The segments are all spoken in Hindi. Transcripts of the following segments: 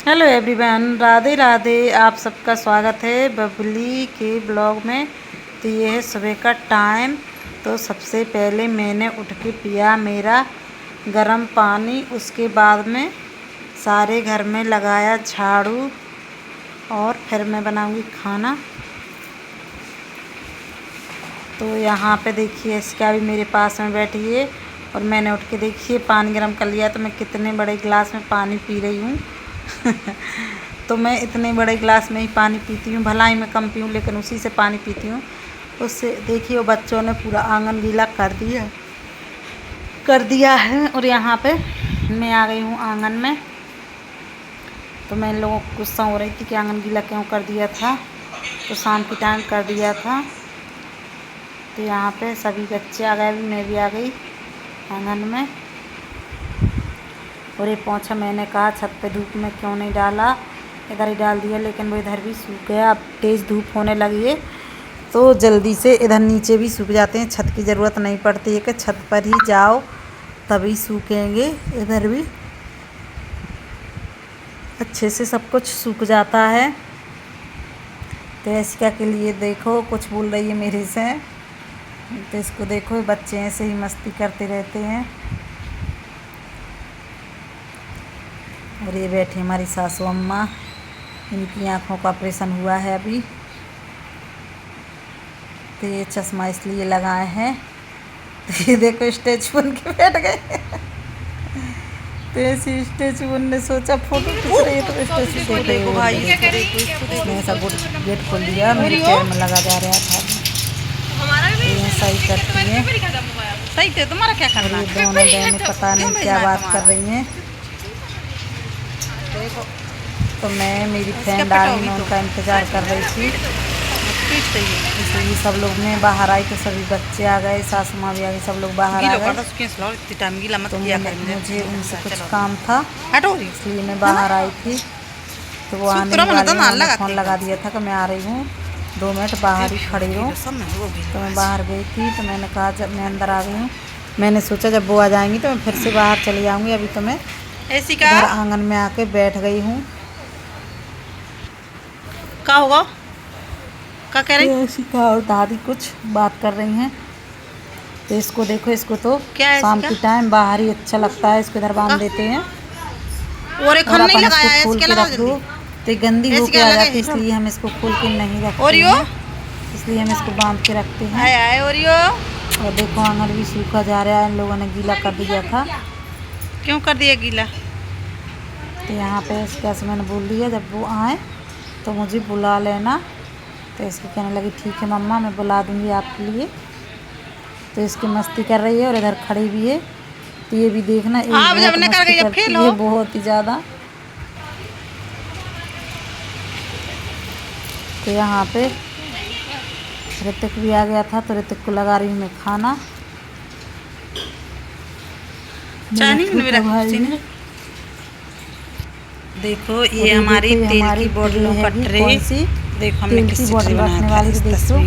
Hello everyone, Radhe Radhe. आप सबका स्वागत है बबली के ब्लॉग में। तो ये है सुबह का टाइम। तो सबसे पहले मैंने उठ के पिया मेरा गर्म पानी। उसके बाद में सारे घर में लगाया झाड़ू और फिर मैं बनाऊंगी खाना। तो यहाँ पे देखिए इसका भी मेरे पास में बैठी है और मैंने उठ के देखिए पानी गर्म कर लिया। तो मैं कितने बड़े गिलास में पानी पी रही हूँ। तो मैं इतने बड़े गिलास में ही पानी पीती हूँ, भला ही मैं कम पीऊँ लेकिन उसी से पानी पीती हूँ। उससे देखिए वो बच्चों ने पूरा आंगन गीला कर दिया है। और यहाँ पे मैं आ गई हूँ आंगन में। तो मैं इन लोगों को गुस्सा हो रही थी कि आंगन गीला क्यों कर दिया था। तो शाम के टाइम कर दिया था। तो यहाँ पे सभी बच्चे आ गए, मैं भी आ गई आंगन में। और ये पोंछा मैंने कहा छत पे धूप में क्यों नहीं डाला, इधर ही डाल दिया, लेकिन वो इधर भी सूख गया। अब तेज़ धूप होने लगी है तो जल्दी से इधर नीचे भी सूख जाते हैं। छत की ज़रूरत नहीं पड़ती है कि छत पर ही जाओ तभी सूखेंगे। इधर भी अच्छे से सब कुछ सूख जाता है। तो ऐसिका के लिए देखो कुछ बोल रही है मेरे से। तो इसको देखो, बच्चे ऐसे ही मस्ती करते रहते हैं। और ये बैठी हमारी सासू अम्मा, इनकी आँखों का ऑपरेशन हुआ है अभी। तो ये चश्मा इसलिए लगाए हैं। तो ये देखो स्टेचू बन के बैठ गए। तो ऐसी स्टेचू ने सोचा फोटो खींच रही है तो स्टेचू देखो भाई, इसने ऐसा गेट खोल दिया, मेरे पैर में लगा जा रहा था। तो ये सही करती है। सही थे, तुम्हारा क्या करना है? दोनों बहनें पता नहीं क्या बात कर रही हैं। तो मैं मेरी फ्रेंड आ गई, मैं उनका इंतज़ार कर रही थी। इसलिए सब लोग मैं बाहर आई तो सभी बच्चे आ गए, सासू माँ भी आ गई, सब लोग बाहर आ गए। तो मुझे उनसे कुछ काम था इसलिए मैं बाहर आई थी। तो वो आने वाले फ़ोन लगा दिया था कि मैं आ रही हूँ, 2 मिनट बाहर ही खड़ी हूँ। तो मैं बाहर गई थी। तो मैंने कहा जब मैं अंदर आ गई हूँ, मैंने सोचा जब वो आ जाएंगी तो मैं फिर से बाहर चली जाऊँगी। अभी तो मैं इधर आंगन में आके बैठ गई हूँ। क्या होगा? क्या कह रही? ऐसिका और दादी कुछ बात कर रही हैं। तो इसको देखो, इसको तो शाम के टाइम बाहर ही अच्छा लगता है। इसको इधर बांध देते हैं और एक अपन नहीं लगाया है, इसको खोल इसके के लगा रख दो तो गंदी होके आ जाती है। इसलिए हम इसको खोल के नहीं रखते हैं, इसलिए हम इसको बांध के रखते हैं। आए ओरियो। और देखो आंगन भी सूखा जा रहा है, इन लोगों ने गीला कर दिया था। क्यों कर दिया गीला? तो यहाँ पे इसका मैंने बोल दिया जब वो आए तो मुझे बुला लेना। तो इसको कहने लगी ठीक है मम्मा, मैं बुला दूँगी आपके लिए। तो इसकी मस्ती कर रही है और इधर खड़ी भी है। तो ये भी देखना, एक बहुत मस्ती करती है बहुत ही ज़्यादा। तो यहाँ पे ऋतिक भी आ गया था तो ऋतिक को लगा रही हूँ मैं खाना। देखो ये हमारी तेल की बोतलों का ट्रे। देखो हमने तेल की बोतल रखने वाली तो देखो,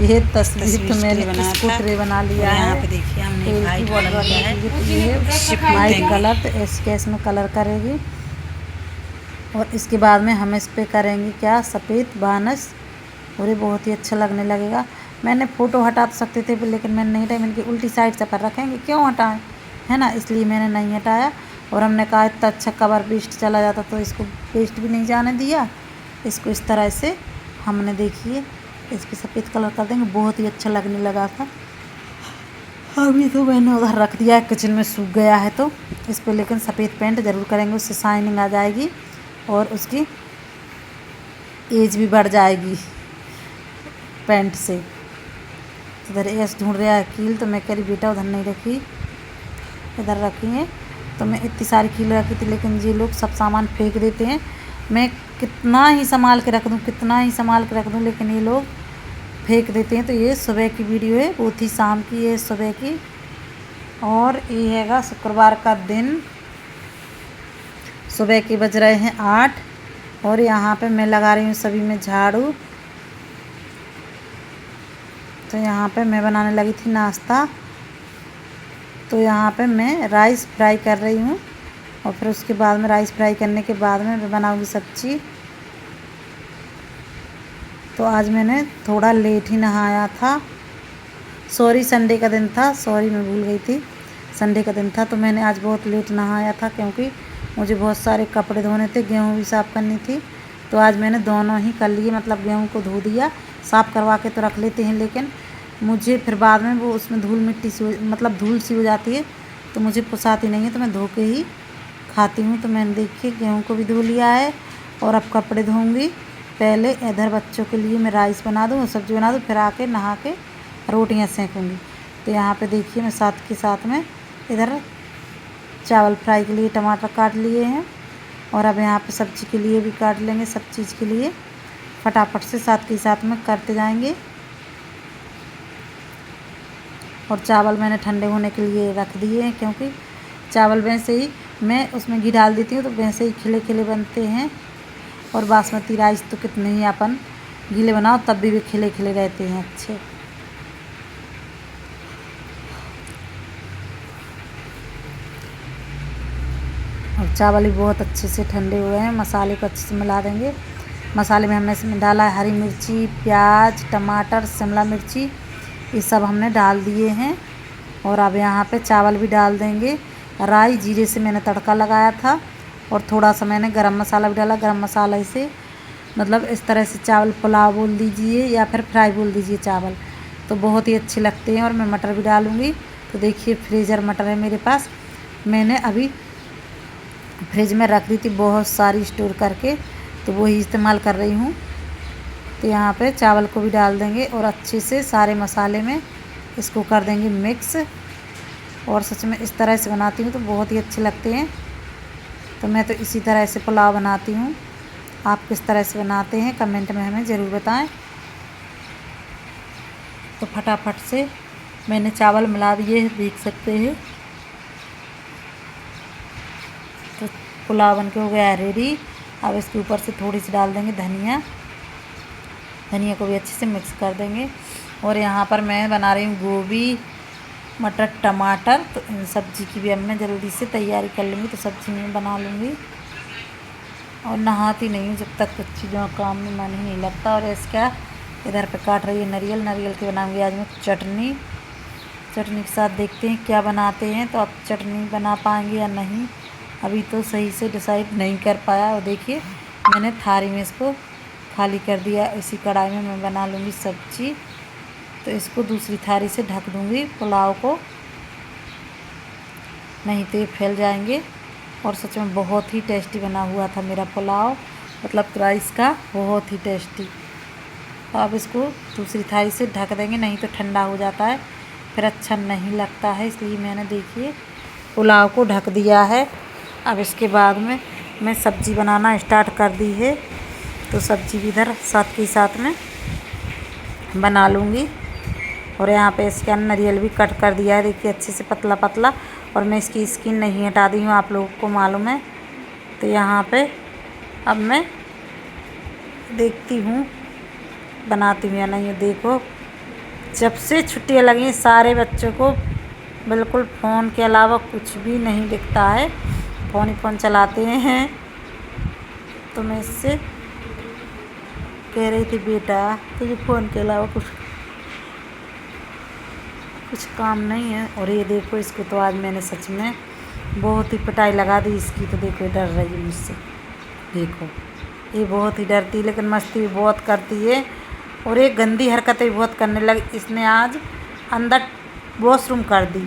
ये तस्वीर तो मैंने इसको ट्रे बना लिया है। यहाँ पे देखिए हमने तेल की बोतल रखने के लिए। तो ये है वाइट कलर, तो इसके इसमें कलर करेगी। और इसके बाद में हम इस पे करेंगे क्या, सफ़ेद बानस। और ये बहुत ही अच्छा लगने लगेगा। मैंने फ़ोटो हटा तो सकते थे लेकिन मैंने नहीं हटाई। मैंने उल्टी साइड से पर रखेंगे, क्यों हटाएं, है ना, इसलिए मैंने नहीं हटाया। और हमने कहा इतना अच्छा कवर वेस्ट चला जाता तो इसको वेस्ट भी नहीं जाने दिया। इसको इस तरह से हमने देखिए इसके सफ़ेद कलर कर देंगे, बहुत ही अच्छा लगने लगा था। अभी तो मैंने उधर रख दिया है, किचन में सूख गया है। तो इस पर लेकिन सफ़ेद पेंट ज़रूर करेंगे, उससे शाइनिंग आ जाएगी और उसकी एज भी बढ़ जाएगी पेंट से। इधर एस ढूंढ रहा है कील, तो मैं कह रही बेटा उधर नहीं रखी, इधर रखी है। तो मैं इतनी सारी कील रखी थी लेकिन ये लोग सब सामान फेंक देते हैं। मैं कितना ही संभाल के रख दूँ, कितना ही संभाल के रख दूँ, लेकिन ये लोग फेंक देते हैं। तो ये सुबह की वीडियो है, बहुत ही शाम की है, सुबह की। और ये हैगा शुक्रवार का दिन, सुबह के बज रहे हैं 8। और यहाँ पे मैं लगा रही हूँ सभी में झाड़ू। तो यहाँ पे मैं बनाने लगी थी नाश्ता। तो यहाँ पे मैं राइस फ्राई कर रही हूँ और फिर उसके बाद में राइस फ्राई करने के बाद में मैं बनाऊँगी सब्ज़ी। तो आज मैंने थोड़ा लेट ही नहाया था, सॉरी संडे का दिन था, सॉरी मैं भूल गई थी, संडे का दिन था। तो मैंने आज बहुत लेट नहाया था क्योंकि मुझे बहुत सारे कपड़े धोने थे, गेहूँ भी साफ़ करनी थी। तो आज मैंने दोनों ही कर लिए, मतलब गेहूँ को धो दिया, साफ़ करवा के तो रख लेते हैं, लेकिन मुझे फिर बाद में वो उसमें धूल मिट्टी सी मतलब धूल सी हो जाती है, तो मुझे पोसाती नहीं है, तो मैं धो के ही खाती हूँ। तो मैंने देखिए गेहूँ को भी धो लिया है और अब कपड़े धोऊँगी। पहले इधर बच्चों के लिए मैं राइस बना दूँ, सब्ज़ी बना दूँ, फिर आके नहा के रोटियाँ सेकूँगी। तो यहाँ पे देखिए मैं साथ के साथ में इधर चावल फ्राई के लिए टमाटर काट लिए हैं और अब यहाँ पे सब्ज़ी के लिए भी काट लेंगे। सब चीज़ के लिए फटाफट से साथ के साथ में करते जाएंगे। और चावल मैंने ठंडे होने के लिए रख दिए हैं क्योंकि चावल वैसे ही मैं उसमें घी डाल देती हूँ तो वैसे ही खिले खिले बनते हैं। और बासमती राइस तो कितने ही अपन गीले बनाओ तब भी खिले खिले रहते हैं अच्छे। और चावल भी बहुत अच्छे से ठंडे हुए हैं। मसाले को अच्छे से मिला देंगे। मसाले में हमने इसमें डाला है हरी मिर्ची, प्याज, टमाटर, शिमला मिर्ची, ये सब हमने डाल दिए हैं। और अब यहाँ पे चावल भी डाल देंगे। राई जीरे से मैंने तड़का लगाया था और थोड़ा सा मैंने गरम मसाला भी डाला। गरम मसाला से मतलब इस तरह से चावल पुलाव बोल दीजिए या फिर फ्राई बोल दीजिए, चावल तो बहुत ही अच्छे लगते हैं। और मैं मटर भी डालूँगी। तो देखिए फ्रीज़र मटर है मेरे पास, मैंने अभी फ्रिज में रख दी थी बहुत सारी स्टोर करके, तो वही इस्तेमाल कर रही हूँ। तो यहाँ पे चावल को भी डाल देंगे और अच्छे से सारे मसाले में इसको कर देंगे मिक्स। और सच में इस तरह से बनाती हूँ तो बहुत ही अच्छे लगते हैं। तो मैं तो इसी तरह से पुलाव बनाती हूँ। आप किस तरह से बनाते हैं कमेंट में हमें ज़रूर बताएं। तो फटाफट से मैंने चावल मिला दिए, देख सकते हैं। तो पुलाव बन के हो गया है रेडी। अब इसके ऊपर से थोड़ी सी डाल देंगे धनिया। धनिया को भी अच्छे से मिक्स कर देंगे। और यहाँ पर मैं बना रही हूँ गोभी, मटर, टमाटर। तो इन सब्ज़ी की भी अब मैं जल्दी से तैयारी कर लूँगी, तो सब्ज़ी में बना लूँगी। और नहाती नहीं हूँ जब तक कुछ चीज़ों का काम में मन ही नहीं लगता। और इसका इधर पे काट रही है नारियल। नारियल की बनाऊँगी आज मैं चटनी। चटनी के साथ देखते हैं क्या बनाते हैं। तो अब चटनी बना पाएंगे या नहीं, अभी तो सही से डिसाइड नहीं कर पाया। और देखिए मैंने थाली में इसको खाली कर दिया। इसी कढ़ाई में मैं बना लूँगी सब्ज़ी। तो इसको दूसरी थाली से ढक दूँगी पुलाव को, नहीं तो ये फैल जाएंगे। और सच में बहुत ही टेस्टी बना हुआ था मेरा पुलाव, मतलब राइस का, बहुत ही टेस्टी। तो अब इसको दूसरी थाली से ढक देंगे, नहीं तो ठंडा हो जाता है फिर अच्छा नहीं लगता है। इसलिए मैंने देखिए पुलाव को ढक दिया है। अब इसके बाद में मैं सब्ज़ी बनाना स्टार्ट कर दी है। तो सब्ज़ी भी इधर साथ के साथ में बना लूँगी। और यहाँ पे इसके अंदर नारियल भी कट कर दिया है, देखिए अच्छे से पतला पतला। और मैं इसकी स्किन नहीं हटा दी हूँ, आप लोगों को मालूम है। तो यहाँ पे अब मैं देखती हूँ बनाती हूँ या नहीं। देखो जब से छुट्टियाँ लगी सारे बच्चों को बिल्कुल फ़ोन के अलावा कुछ भी नहीं दिखता है, फ़ोन ही फ़ोन चलाते हैं। तो मैं इससे कह रही थी बेटा तुझे फ़ोन के अलावा कुछ काम नहीं है। और ये देखो इसको तो आज मैंने सच में बहुत ही पिटाई लगा दी इसकी। तो देखो डर रही है मुझसे, देखो ये बहुत ही डरती है, लेकिन मस्ती भी बहुत करती है। और ये गंदी हरकतें भी बहुत करने लगी। इसने आज अंदर वॉशरूम कर दी,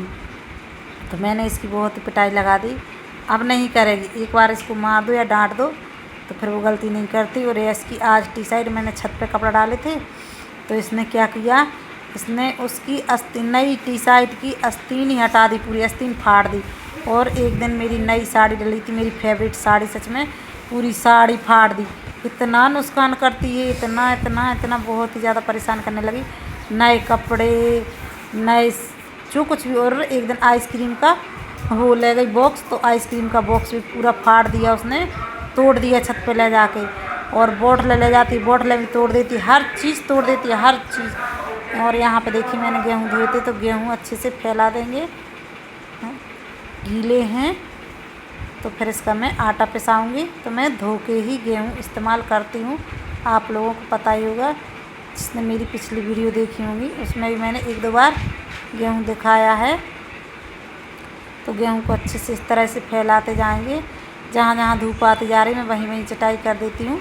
तो मैंने इसकी बहुत ही पिटाई लगा दी। अब नहीं करेगी, एक बार इसको मार दो या डांट दो तो फिर वो गलती नहीं करती। और इसकी आज टी साइड मैंने छत पे कपड़ा डाले थे, तो इसने क्या किया, इसने उसकी आस्तीन, नई टी शर्ट की आस्तीन ही हटा दी, पूरी आस्तीन फाड़ दी। और एक दिन मेरी नई साड़ी डली थी, मेरी फेवरेट साड़ी, सच में पूरी साड़ी फाड़ दी। इतना नुकसान करती है, इतना इतना इतना बहुत ही ज़्यादा परेशान करने लगी। नए कपड़े, नए जो कुछ भी। और एक दिन आइसक्रीम का वो ले गई बॉक्स, तो आइसक्रीम का बॉक्स भी पूरा फाड़ दिया उसने, तोड़ दिया छत पे ले जाके। और बोतलें ले जाती, बोतलें भी तोड़ देती, हर चीज़ तोड़ देती है, हर चीज़। और यहाँ पे देखिए मैंने गेहूँ धोए थे, तो गेहूँ अच्छे से फैला देंगे, गीले हैं। तो फिर इसका मैं आटा पिसाऊंगी। तो मैं धो के ही गेहूँ इस्तेमाल करती हूँ, आप लोगों को पता ही होगा, जिसने मेरी पिछली वीडियो देखी होगी उसमें भी मैंने 1-2 बार गेहूँ दिखाया है। तो गेहूँ को अच्छे से इस तरह से फैलाते जाएंगे, जहाँ जहाँ धूप आती जा रही मैं वहीं वहीं चटाई कर देती हूँ,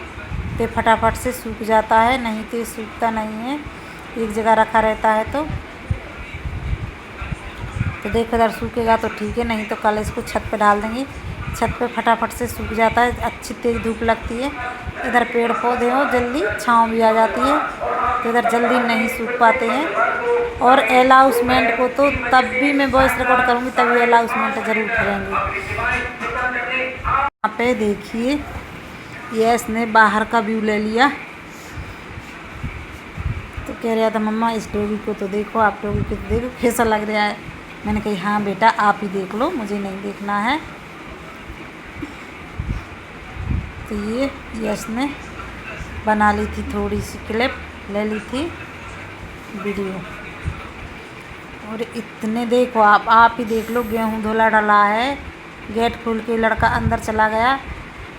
तो फटाफट से सूख जाता है, नहीं तो ये सूखता नहीं है, एक जगह रखा रहता है। तो देखो इधर सूखेगा तो ठीक है, नहीं तो कल इसको छत पे डाल देंगे, छत पे फटाफट से सूख जाता है, अच्छी तेज़ धूप लगती है। इधर पेड़ पौधे हो जल्दी छाँव भी आ जाती है, तो इधर जल्दी नहीं सूख पाते हैं। और अनाउंसमेंट को तो तब भी मैं वॉइस रिकॉर्ड करूँगी, तभी अनाउंसमेंट ज़रूर करेंगे। यहाँ पे देखिए ये इसने बाहर का व्यू ले लिया, तो कह रहा था मम्मा इस डॉगी को तो देखो, आप डॉगी को तो देखो कैसा लग रहा है। मैंने कही हाँ बेटा आप ही देख लो, मुझे नहीं देखना है। तो ये यश ने बना ली थी, थोड़ी सी क्लिप ले ली थी वीडियो। और इतने देखो आप ही देख लो, गेहूँ धुला डला है, गेट खोल के लड़का अंदर चला गया,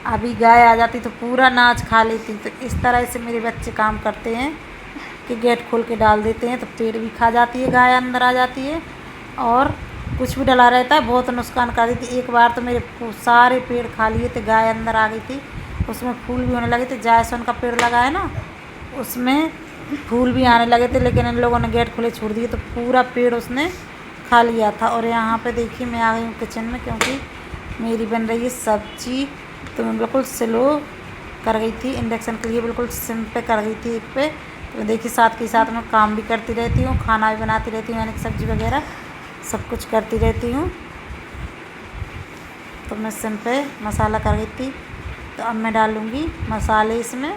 अभी गाय आ जाती तो पूरा नाच खा लेती। तो इस तरह से मेरे बच्चे काम करते हैं कि गेट खोल के डाल देते हैं, तो पेड़ भी खा जाती है, गाय अंदर आ जाती है, और कुछ भी डला रहता है, बहुत नुकसान कर देती। एक बार तो मेरे सारे पेड़ खा लिए थे, गाय अंदर आ गई थी, उसमें फूल भी होने लगे थे। जायसवान का पेड़ लगा है ना, उसमें फूल भी आने लगे थे, लेकिन इन लोगों ने गेट खुले छोड़ दिए, तो पूरा पेड़ उसने खा लिया था। और यहाँ पे देखिए मैं आ गई हूँ किचन में, क्योंकि मेरी बन रही है सब्जी। तो मैं बिल्कुल स्लो कर गई थी, इंडक्शन के लिए बिल्कुल सिम पे कर गई थी, एक पे। तो देखिए साथ के साथ मैं काम भी करती रहती हूँ, खाना भी बनाती रहती हूँ, यानी कि सब्ज़ी वगैरह सब कुछ करती रहती हूँ। तो मैं सिम पे मसाला कर गई थी, तो अब मैं डालूँगी मसाले इसमें,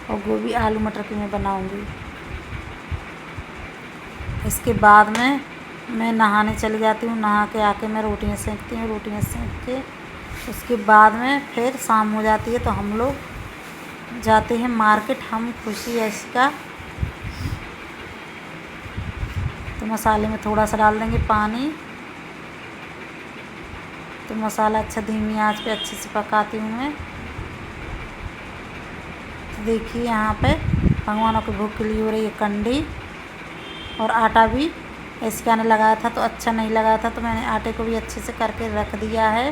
और गोभी आलू मटर की मैं बनाऊँगी। इसके बाद में मैं नहाने चली जाती हूँ, नहा के आके मैं रोटियाँ सेंकती हूँ, रोटियाँ सेंक के उसके बाद में फिर शाम हो जाती है, तो हम लोग जाते हैं मार्केट, हम खुशी है इसका। तो मसाले में थोड़ा सा डाल देंगे पानी, तो मसाला अच्छा धीमी आंच पे अच्छे से पकाती हूँ मैं। तो देखिए यहाँ पे भगवानों के भोग के लिए हो रही है कंडी, और आटा भी इसके आने लगाया था तो अच्छा नहीं लगा था, तो मैंने आटे को भी अच्छे से करके रख दिया है,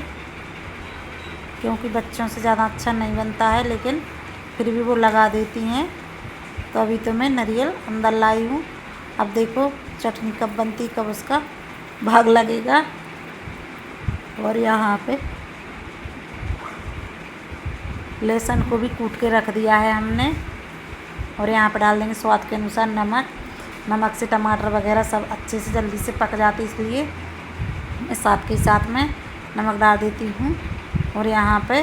क्योंकि बच्चों से ज़्यादा अच्छा नहीं बनता है, लेकिन फिर भी वो लगा देती हैं। तो अभी तो मैं नारियल अंदर लाई हूँ, अब देखो चटनी कब बनती, कब उसका भाग लगेगा। और यहाँ पे लहसुन को भी कूट के रख दिया है हमने, और यहाँ पे डाल देंगे स्वाद के अनुसार नमक। नमक से टमाटर वगैरह सब अच्छे से जल्दी से पक जाते, इसलिए मैं साथ के साथ में नमक डाल देती हूँ। और यहाँ पे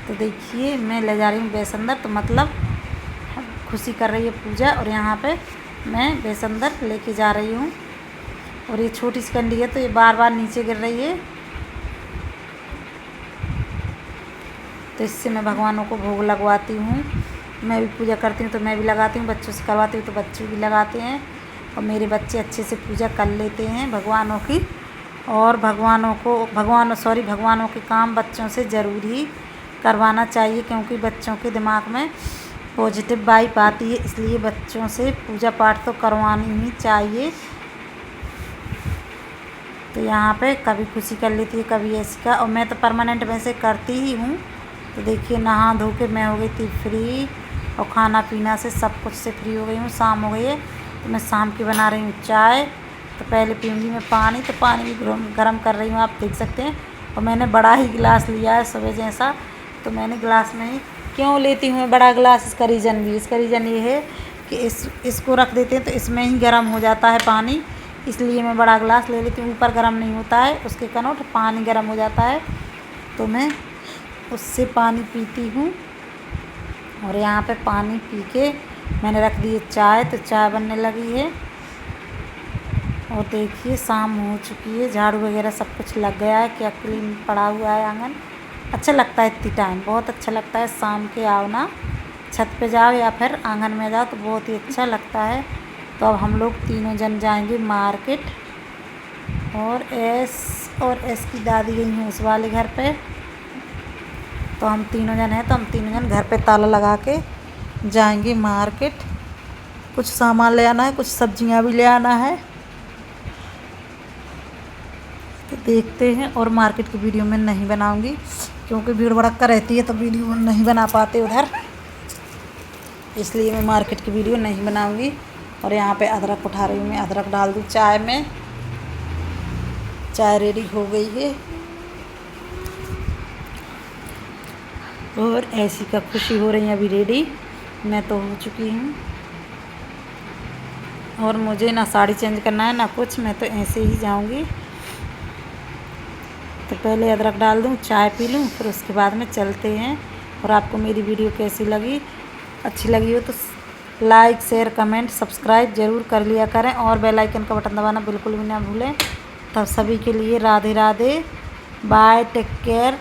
तो देखिए मैं ले जा रही हूँ बेसंदर, तो मतलब खुशी कर रही है पूजा, और यहाँ पे मैं बेसंदर लेके जा रही हूँ। और ये छोटी सी कंडी है, तो ये बार बार नीचे गिर रही है, तो इससे मैं भगवानों को भोग लगवाती हूँ। मैं भी पूजा करती हूँ तो मैं भी लगाती हूँ, बच्चों से करवाती हूँ तो बच्चे भी लगाते हैं, और मेरे बच्चे अच्छे से पूजा कर लेते हैं भगवानों की। और भगवानों के काम बच्चों से ज़रूर ही करवाना चाहिए, क्योंकि बच्चों के दिमाग में पॉजिटिव वाइब आती है, इसलिए बच्चों से पूजा पाठ तो करवानी ही चाहिए। तो यहाँ पे कभी खुशी कर लेती है, कभी ऐसी का, और मैं तो परमानेंट वैसे करती ही हूँ। तो देखिए नहा धो के मैं हो गई थी फ्री, और खाना पीना से सब कुछ से फ्री हो गई हूँ। शाम हो गई है, तो मैं शाम की बना रही हूँ चाय। तो पहले पीऊँगी मैं पानी, तो पानी भी गर्म कर रही हूँ, आप देख सकते हैं। और मैंने बड़ा ही गिलास लिया है सुबह जैसा, तो मैंने गिलास में ही क्यों लेती हूँ मैं बड़ा गिलास, इसका रीज़न ये है कि इसको रख देते हैं तो इसमें ही गर्म हो जाता है पानी, इसलिए मैं बड़ा गिलास ले लेती हूँ। ऊपर गर्म नहीं होता है, उसके कनोट पानी गर्म हो जाता है, तो मैं उससे पानी पीती हूँ। और यहाँ पे पानी पी के मैंने रख दी है चाय, तो चाय बनने लगी है। और देखिए शाम हो चुकी है, झाड़ू वगैरह सब कुछ लग गया है, क्या क्लीन पड़ा हुआ है आंगन। अच्छा लगता है इतनी टाइम, बहुत अच्छा लगता है। शाम के आओ ना, छत पे जाओ या फिर आंगन में जाओ, तो बहुत ही अच्छा लगता है। तो अब हम लोग तीनों जन जाएंगे मार्केट, और और इसकी दादी गई हैं उस वाले घर पे। तो हम तीनों जन हैं, तो हम तीनों जन घर पे ताला लगा के जाएंगे मार्केट। कुछ सामान ले आना है, कुछ सब्जियां भी ले आना है, तो देखते हैं। और मार्केट की वीडियो मैं नहीं बनाऊंगी क्योंकि भीड़ भड़क्का रहती है, तो वीडियो नहीं बना पाते उधर, इसलिए मैं मार्केट की वीडियो नहीं बनाऊंगी। और यहाँ पे अदरक उठा रही हूँ मैं, अदरक डाल दूँ चाय में। चाय रेडी हो गई है और ऐसी का खुशी हो रही है अभी रेडी। मैं तो हो चुकी हूँ और मुझे ना साड़ी चेंज करना है ना कुछ, मैं तो ऐसे ही जाऊँगी। तो पहले अदरक डाल दूँ, चाय पी लूँ, फिर उसके बाद में चलते हैं। और आपको मेरी वीडियो कैसी लगी, अच्छी लगी हो तो लाइक शेयर कमेंट सब्सक्राइब ज़रूर कर लिया करें और बेल आइकन का बटन दबाना बिल्कुल भी ना भूलें। तब सभी के लिए Radhe Radhe, bye, take care.